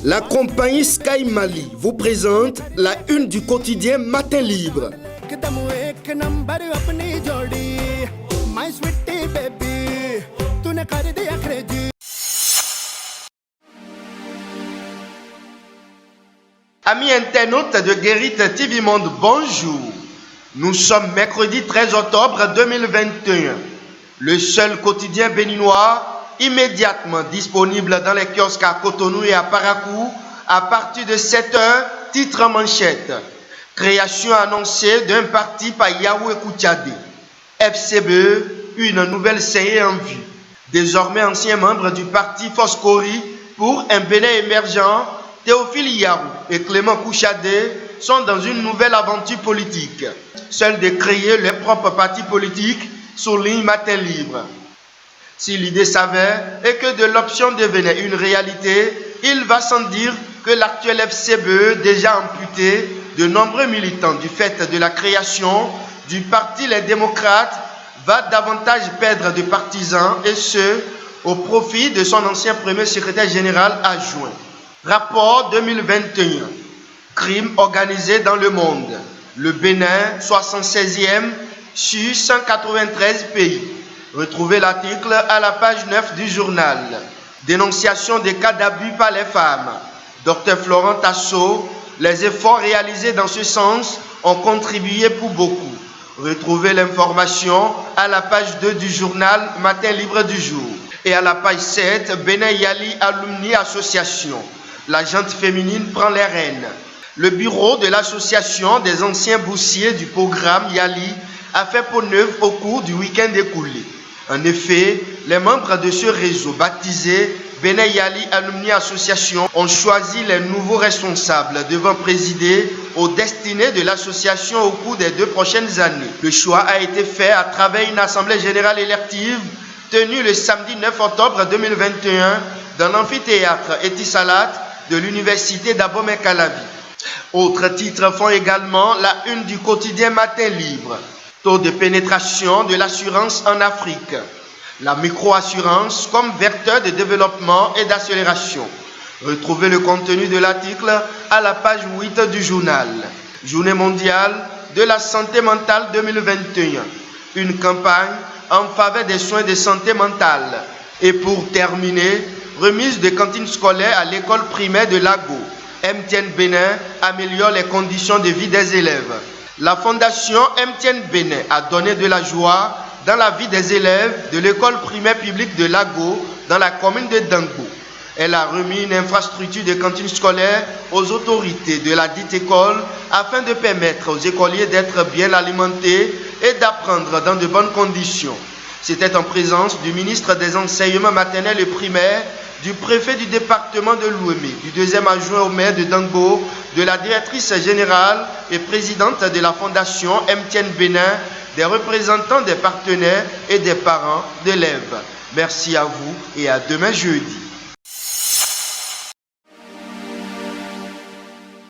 La compagnie Sky Mali vous présente la une du quotidien Matin Libre. Amis internautes de Guérite TV Monde, bonjour. Nous sommes mercredi 13 octobre 2021. Le seul quotidien béninois immédiatement disponible dans les kiosques à Cotonou et à Parakou à partir de 7h, titre en manchette. Création annoncée d'un parti par Yahweh Koutiade. FCBE, une nouvelle CE en vue. Désormais ancien membre du parti Foscori pour un Bénin émergent, Théophile Yarou et Clément Koutiade sont dans une nouvelle aventure politique. Seuls de créer leur propre parti politique souligne Matin Libre. Si l'idée s'avère et que de l'option devenait une réalité, il va sans dire que l'actuel FCBE, déjà amputé de nombreux militants du fait de la création du parti Les Démocrates, va davantage perdre de partisans et ce, au profit de son ancien premier secrétaire général adjoint. Rapport 2021. Crimes organisés dans le monde. Le Bénin, 76e sur 193 pays. Retrouvez l'article à la page 9 du journal. Dénonciation des cas d'abus par les femmes. Dr Florent Tasso, les efforts réalisés dans ce sens ont contribué pour beaucoup. Retrouvez l'information à la page 2 du journal Matin Libre du jour. Et à la page 7, Bénin Yali Alumni Association. La gente féminine prend les rênes. Le bureau de l'association des anciens boursiers du programme Yali a fait peau neuve au cours du week-end écoulé. En effet, les membres de ce réseau baptisé Bénin Yali Alumni Association ont choisi les nouveaux responsables devant présider aux destinées de l'association au cours des 2 prochaines années. Le choix a été fait à travers une assemblée générale élective tenue le samedi 9 octobre 2021 dans l'amphithéâtre Etisalat de l'université d'Abomey-Calavi. Autres titres font également la une du quotidien Matin Libre. Taux de pénétration de l'assurance en Afrique. La microassurance comme vecteur de développement et d'accélération. Retrouvez le contenu de l'article à la page 8 du journal. Journée mondiale de la santé mentale 2021. Une campagne en faveur des soins de santé mentale. Et pour terminer, remise de cantines scolaires à l'école primaire de Lago. MTN Bénin améliore les conditions de vie des élèves. La fondation MTN Bénin a donné de la joie dans la vie des élèves de l'école primaire publique de Lago dans la commune de Dango. Elle a remis une infrastructure de cantine scolaire aux autorités de la dite école afin de permettre aux écoliers d'être bien alimentés et d'apprendre dans de bonnes conditions. C'était en présence du ministre des Enseignements maternels et primaires, du préfet du département de l'Ouémé, du deuxième adjoint au maire de Dango, de la directrice générale et présidente de la fondation MTN Bénin, des représentants des partenaires et des parents d'élèves. Merci à vous et à demain jeudi.